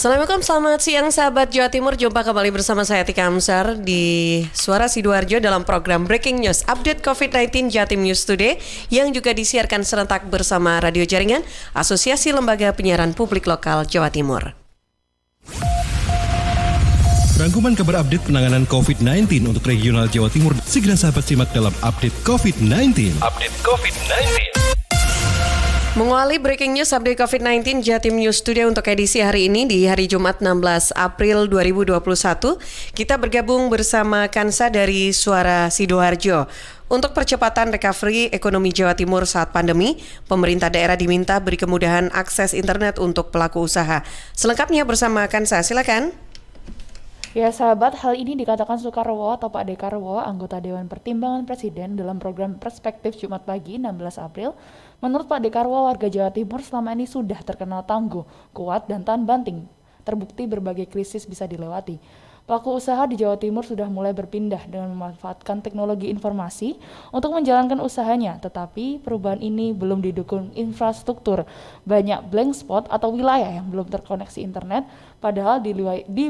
Assalamualaikum, selamat siang sahabat Jawa Timur. Jumpa kembali bersama saya Tika Amsar di Suara Sidoarjo dalam program Breaking News Update COVID-19 Jatim News Today yang juga disiarkan serentak bersama radio jaringan Asosiasi Lembaga Penyiaran Publik Lokal Jawa Timur. Rangkuman kabar update penanganan COVID-19 untuk regional Jawa Timur segera sahabat simak dalam Update COVID-19. Mengawali Breaking News Update COVID-19 Jatim News Studio untuk edisi hari ini di hari Jumat 16 April 2021, kita bergabung bersama Kansa dari Suara Sidoarjo. Untuk percepatan recovery ekonomi Jawa Timur saat pandemi, pemerintah daerah diminta beri kemudahan akses internet untuk pelaku usaha. Selengkapnya bersama Kansa, silakan. Ya sahabat, hal ini dikatakan Soekarwo atau Pak Dekarwo, anggota Dewan Pertimbangan Presiden dalam program Perspektif Jumat pagi 16 April. Menurut Pak Dekarwo, warga Jawa Timur selama ini sudah terkenal tangguh, kuat, dan tahan banting. Terbukti berbagai krisis bisa dilewati. Pelaku usaha di Jawa Timur sudah mulai berpindah dengan memanfaatkan teknologi informasi untuk menjalankan usahanya, tetapi perubahan ini belum didukung infrastruktur. Banyak blank spot atau wilayah yang belum terkoneksi internet, padahal di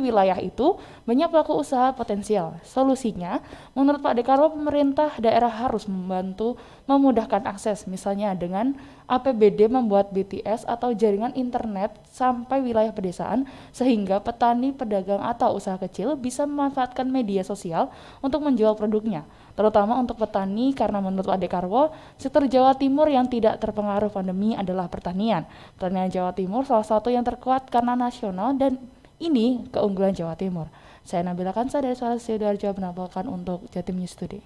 wilayah itu banyak pelaku usaha potensial. Solusinya, menurut Pak Dekarwo, pemerintah daerah harus membantu memudahkan akses, misalnya dengan APBD membuat BTS atau jaringan internet sampai wilayah pedesaan, sehingga petani, pedagang, atau usaha kecil bisa memanfaatkan media sosial untuk menjual produknya, terutama untuk petani karena menurut Pak Dekarwo, sektor Jawa Timur yang tidak terpengaruh pandemi adalah pertanian. Pertanian Jawa Timur salah satu yang terkuat karena nasional dan ini keunggulan Jawa Timur. Saya Nabila Kansa dari Suara Sidoarjo melaporkan untuk Jatim News Today.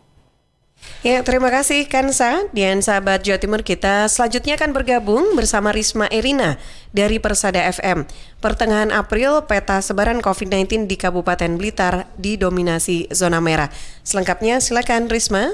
Ya, terima kasih Kansa. Dan sahabat Jawa Timur, kita selanjutnya akan bergabung bersama Risma Erina dari Persada FM. Pertengahan April, peta sebaran COVID-19 di Kabupaten Blitar didominasi zona merah. Selengkapnya silakan Risma.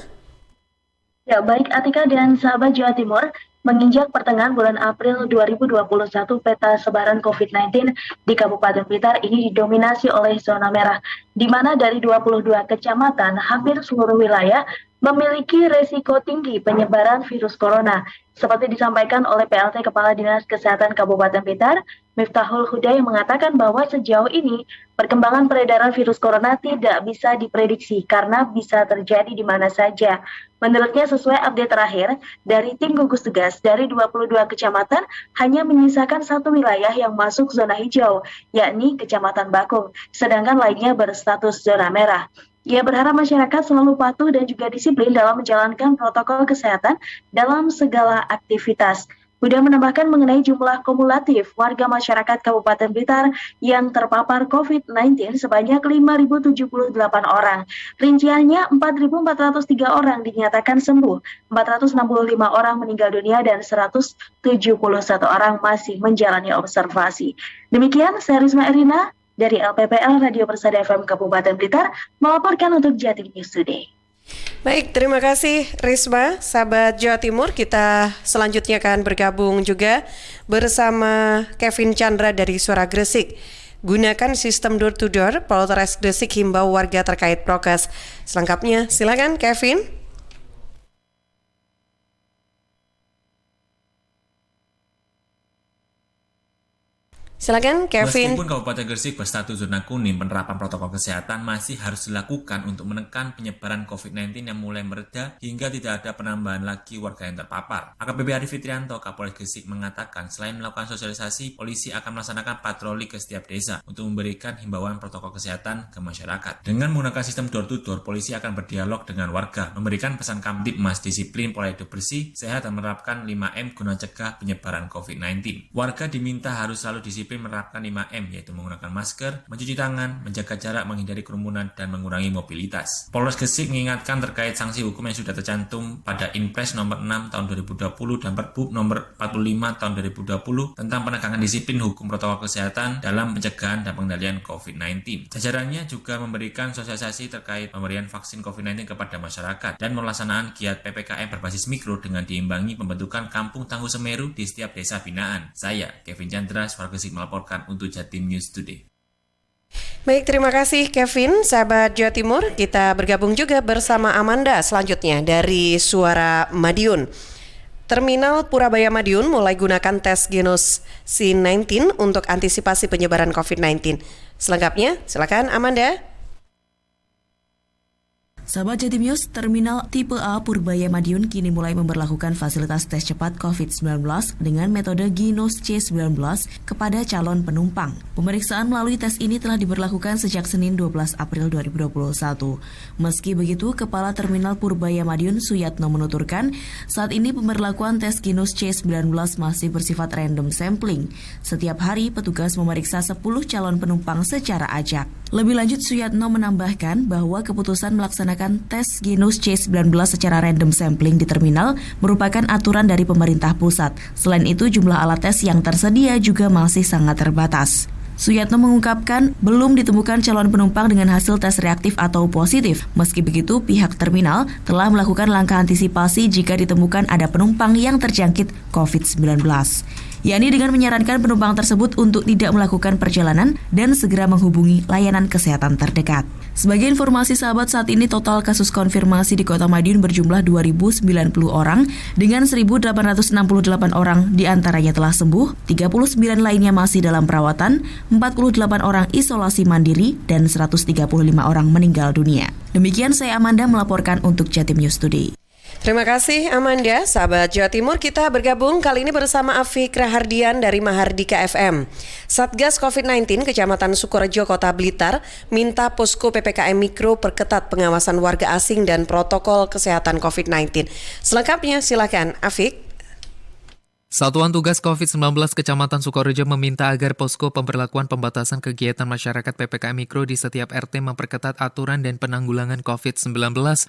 Ya, baik Atika dan sahabat Jawa Timur, menginjak pertengahan bulan April 2021, peta sebaran COVID-19 di Kabupaten Blitar ini didominasi oleh zona merah, di mana dari 22 kecamatan, hampir seluruh wilayah memiliki resiko tinggi penyebaran virus corona. Seperti disampaikan oleh PLT Kepala Dinas Kesehatan Kabupaten Blitar, Miftahul Huda, yang mengatakan bahwa sejauh ini perkembangan peredaran virus corona tidak bisa diprediksi karena bisa terjadi di mana saja. Menurutnya, sesuai update terakhir dari tim gugus tugas, dari 22 kecamatan hanya menyisakan satu wilayah yang masuk zona hijau, yakni Kecamatan Bakung, sedangkan lainnya berstatus zona merah. Ia berharap masyarakat selalu patuh dan juga disiplin dalam menjalankan protokol kesehatan dalam segala aktivitas. Huda menambahkan mengenai jumlah kumulatif warga masyarakat Kabupaten Blitar yang terpapar COVID-19 sebanyak 5.078 orang. Rinciannya 4.403 orang dinyatakan sembuh, 465 orang meninggal dunia, dan 171 orang masih menjalani observasi. Demikian, saya Risma Erina dari LPPL Radio Persada FM Kabupaten Blitar melaporkan untuk Jatim News Today. Baik, terima kasih Risma. Sahabat Jawa Timur, kita selanjutnya akan bergabung juga bersama Kevin Chandra dari Suara Gresik. Gunakan sistem door to door, Polres Gresik himbau warga terkait prokes. Selengkapnya silakan Kevin. Silakan Kevin. Meskipun Kabupaten Gresik berstatus zona kuning, penerapan protokol kesehatan masih harus dilakukan untuk menekan penyebaran COVID-19 yang mulai mereda hingga tidak ada penambahan lagi warga yang terpapar. AKBP Arif Fitrianto, Kapolres Gresik, mengatakan selain melakukan sosialisasi, polisi akan melaksanakan patroli ke setiap desa untuk memberikan himbauan protokol kesehatan ke masyarakat. Dengan menggunakan sistem door to door, polisi akan berdialog dengan warga, memberikan pesan Kamtibmas, disiplin, pola hidup bersih, sehat, dan menerapkan 5M guna cegah penyebaran COVID-19. Warga diminta harus selalu disiplin menerapkan 5M, yaitu menggunakan masker, mencuci tangan, menjaga jarak, menghindari kerumunan, dan mengurangi mobilitas. Polres Gresik mengingatkan terkait sanksi hukum yang sudah tercantum pada Inpres nomor 6 tahun 2020 dan Perbup nomor 45 tahun 2020 tentang penegakan disiplin hukum protokol kesehatan dalam pencegahan dan pengendalian COVID-19. Jajarannya juga memberikan sosialisasi terkait pemberian vaksin COVID-19 kepada masyarakat dan pelaksanaan giat PPKM berbasis mikro dengan diimbangi pembentukan kampung tangguh Semeru di setiap desa binaan. Saya, Kevin Chandra, Suara Gresik, melaporkan untuk Jatim News Today. Baik, terima kasih Kevin. Sahabat Jawa Timur, kita bergabung juga bersama Amanda selanjutnya dari Suara Madiun. Terminal Purabaya Madiun mulai gunakan tes genos C19 untuk antisipasi penyebaran COVID-19. Selengkapnya, silakan Amanda. Sahabat Jatim News, Terminal Tipe A Purabaya Madiun kini mulai memberlakukan fasilitas tes cepat COVID-19 dengan metode Ginos C19 kepada calon penumpang. Pemeriksaan melalui tes ini telah diberlakukan sejak Senin 12 April 2021. Meski begitu, Kepala Terminal Purabaya Madiun Suyatno menuturkan, saat ini pemberlakuan tes Ginos C19 masih bersifat random sampling. Setiap hari, petugas memeriksa 10 calon penumpang secara acak. Lebih lanjut, Suyatno menambahkan bahwa keputusan melaksanakan tes Ginos C19 secara random sampling di terminal merupakan aturan dari pemerintah pusat. Selain itu, jumlah alat tes yang tersedia juga masih sangat terbatas. Suyatno mengungkapkan belum ditemukan calon penumpang dengan hasil tes reaktif atau positif. Meski begitu, pihak terminal telah melakukan langkah antisipasi jika ditemukan ada penumpang yang terjangkit COVID-19. Yakni dengan menyarankan penumpang tersebut untuk tidak melakukan perjalanan dan segera menghubungi layanan kesehatan terdekat. Sebagai informasi sahabat, saat ini total kasus konfirmasi di Kota Madiun berjumlah 2.090 orang dengan 1.868 orang diantaranya telah sembuh, 39 lainnya masih dalam perawatan, 48 orang isolasi mandiri, dan 135 orang meninggal dunia. Demikian saya Amanda melaporkan untuk Jatim News Today. Terima kasih Amanda. Sahabat Jawa Timur, kita bergabung kali ini bersama Afik Rahardian dari Mahardika FM. Satgas COVID-19 Kecamatan Sukorejo, Kota Blitar minta posko PPKM Mikro perketat pengawasan warga asing dan protokol kesehatan COVID-19. Selengkapnya silakan Afik. Satuan Tugas COVID-19 Kecamatan Sukorejo meminta agar posko pemberlakuan pembatasan kegiatan masyarakat PPKM Mikro di setiap RT memperketat aturan dan penanggulangan COVID-19.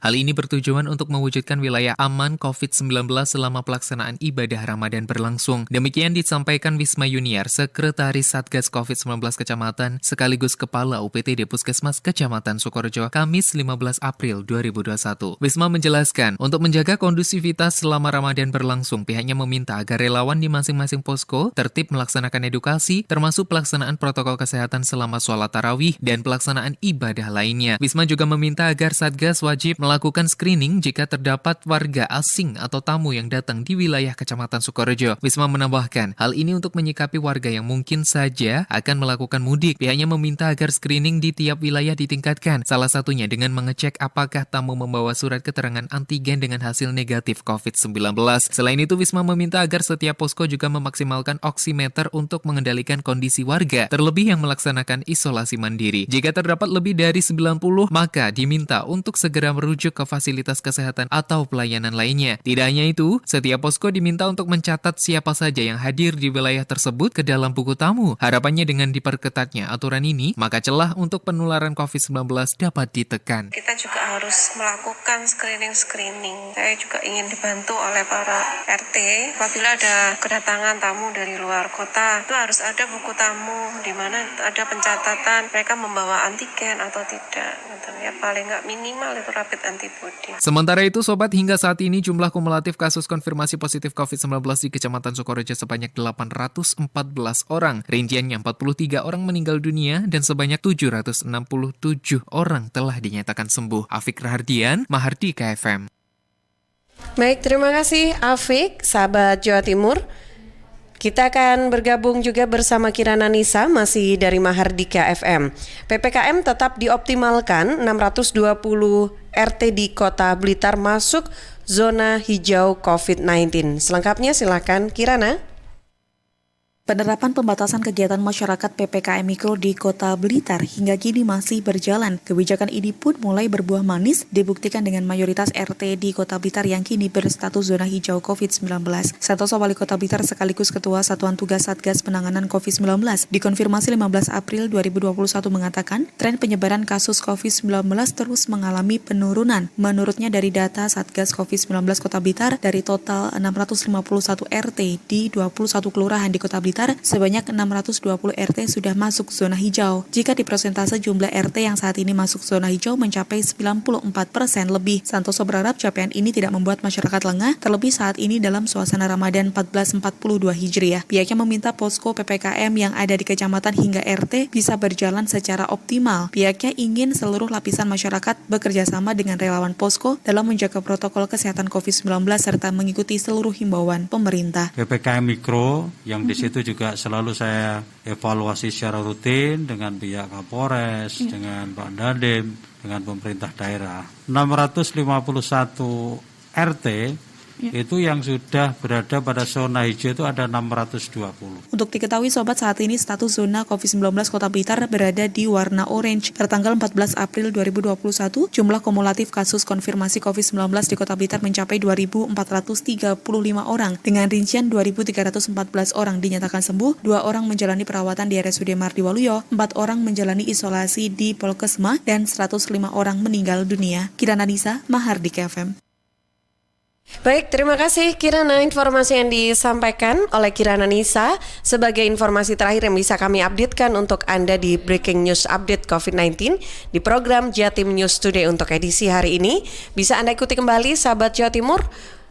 Hal ini bertujuan untuk mewujudkan wilayah aman COVID-19 selama pelaksanaan ibadah Ramadan berlangsung. Demikian disampaikan Wisma Yuniar, Sekretaris Satgas COVID-19 Kecamatan sekaligus Kepala UPTD Puskesmas Kecamatan Sukorejo, Kamis 15 April 2021. Wisma menjelaskan, untuk menjaga kondusivitas selama Ramadan berlangsung, pihaknya meminta agar relawan di masing-masing posko tertib melaksanakan edukasi, termasuk pelaksanaan protokol kesehatan selama sholat tarawih dan pelaksanaan ibadah lainnya. Wisma juga meminta agar Satgas wajib melakukan screening jika terdapat warga asing atau tamu yang datang di wilayah Kecamatan Sukorejo. Wisma menambahkan, hal ini untuk menyikapi warga yang mungkin saja akan melakukan mudik. Pihaknya meminta agar screening di tiap wilayah ditingkatkan, salah satunya dengan mengecek apakah tamu membawa surat keterangan antigen dengan hasil negatif COVID-19. Selain itu, Wisma meminta agar setiap posko juga memaksimalkan oximeter untuk mengendalikan kondisi warga, terlebih yang melaksanakan isolasi mandiri. Jika terdapat lebih dari 90, maka diminta untuk segera merujuk ke fasilitas kesehatan atau pelayanan lainnya. Tidak hanya itu, setiap posko diminta untuk mencatat siapa saja yang hadir di wilayah tersebut ke dalam buku tamu. Harapannya dengan diperketatnya aturan ini, maka celah untuk penularan COVID-19 dapat ditekan. Kita juga harus melakukan screening. Saya juga ingin dibantu oleh para RT apabila ada kedatangan tamu dari luar kota, itu harus ada buku tamu di mana ada pencatatan mereka membawa antigen atau tidak. Ya paling nggak minimal itu rapid antibody. Sementara itu, sobat, hingga saat ini jumlah kumulatif kasus konfirmasi positif COVID-19 di Kecamatan Sukorejo sebanyak 814 orang. Rinciannya 43 orang meninggal dunia dan sebanyak 767 orang telah dinyatakan sembuh. Afik Rahardian, Mahardika FM. Baik, terima kasih Afik, sahabat Jawa Timur. Kita akan bergabung juga bersama Kirana Nisa, masih dari Mahardika FM. PPKM tetap dioptimalkan, 620 RT di Kota Blitar masuk zona hijau COVID-19. Selengkapnya silakan Kirana. Penerapan pembatasan kegiatan masyarakat PPKM Mikro di Kota Blitar hingga kini masih berjalan. Kebijakan ini pun mulai berbuah manis, dibuktikan dengan mayoritas RT di Kota Blitar yang kini berstatus zona hijau COVID-19. Santoso, Wali Kota Blitar sekaligus Ketua Satuan Tugas Satgas Penanganan COVID-19, dikonfirmasi 15 April 2021 mengatakan, tren penyebaran kasus COVID-19 terus mengalami penurunan. Menurutnya dari data Satgas COVID-19 Kota Blitar, dari total 651 RT di 21 kelurahan di Kota Blitar, Blitar, sebanyak 620 RT sudah masuk zona hijau. Jika di persentase jumlah RT yang saat ini masuk zona hijau mencapai 94% lebih. Santoso berharap capaian ini tidak membuat masyarakat lengah, terlebih saat ini dalam suasana Ramadan 1442 Hijriah. Pihaknya meminta posko PPKM yang ada di kecamatan hingga RT bisa berjalan secara optimal. Pihaknya ingin seluruh lapisan masyarakat bekerja sama dengan relawan posko dalam menjaga protokol kesehatan COVID-19 serta mengikuti seluruh himbauan pemerintah. PPKM Mikro yang di situ juga selalu saya evaluasi secara rutin dengan pihak Kapolres, dengan Pak Dandim, dengan pemerintah daerah. 651 RT itu yang sudah berada pada zona hijau itu ada 620. Untuk diketahui sobat, saat ini status zona COVID-19 Kota Blitar berada di warna orange. Pertanggal 14 April 2021, jumlah kumulatif kasus konfirmasi COVID-19 di Kota Blitar mencapai 2.435 orang. Dengan rincian 2.314 orang dinyatakan sembuh, 2 orang menjalani perawatan di RSUD Mardi Waluyo, 4 orang menjalani isolasi di Polkesma, dan 105 orang meninggal dunia. Kirana Nisa, Mahardika FM. Baik, terima kasih Kirana informasi yang disampaikan oleh Kirana Nisa. Sebagai informasi terakhir yang bisa kami updatekan untuk Anda di Breaking News Update COVID-19 di program Jatim News Today untuk edisi hari ini, bisa Anda ikuti kembali sahabat Jawa Timur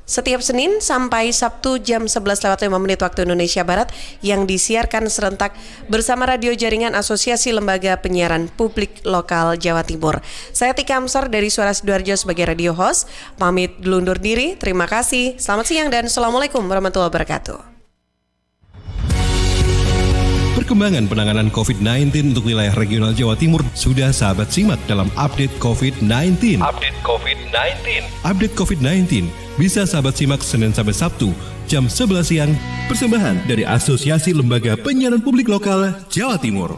setiap Senin sampai Sabtu jam 11:05 waktu Indonesia Barat yang disiarkan serentak bersama radio jaringan Asosiasi Lembaga Penyiaran Publik Lokal Jawa Timur. Saya Tika Amsar dari Suara Sidoarjo sebagai radio host, pamit undur diri. Terima kasih, selamat siang dan Assalamualaikum warahmatullahi wabarakatuh. Perkembangan penanganan COVID-19 untuk wilayah regional Jawa Timur sudah sahabat simak dalam Update COVID-19. Update COVID-19 bisa sahabat simak Senin sampai Sabtu jam 11 siang. Persembahan dari Asosiasi Lembaga Penyiaran Publik Lokal Jawa Timur.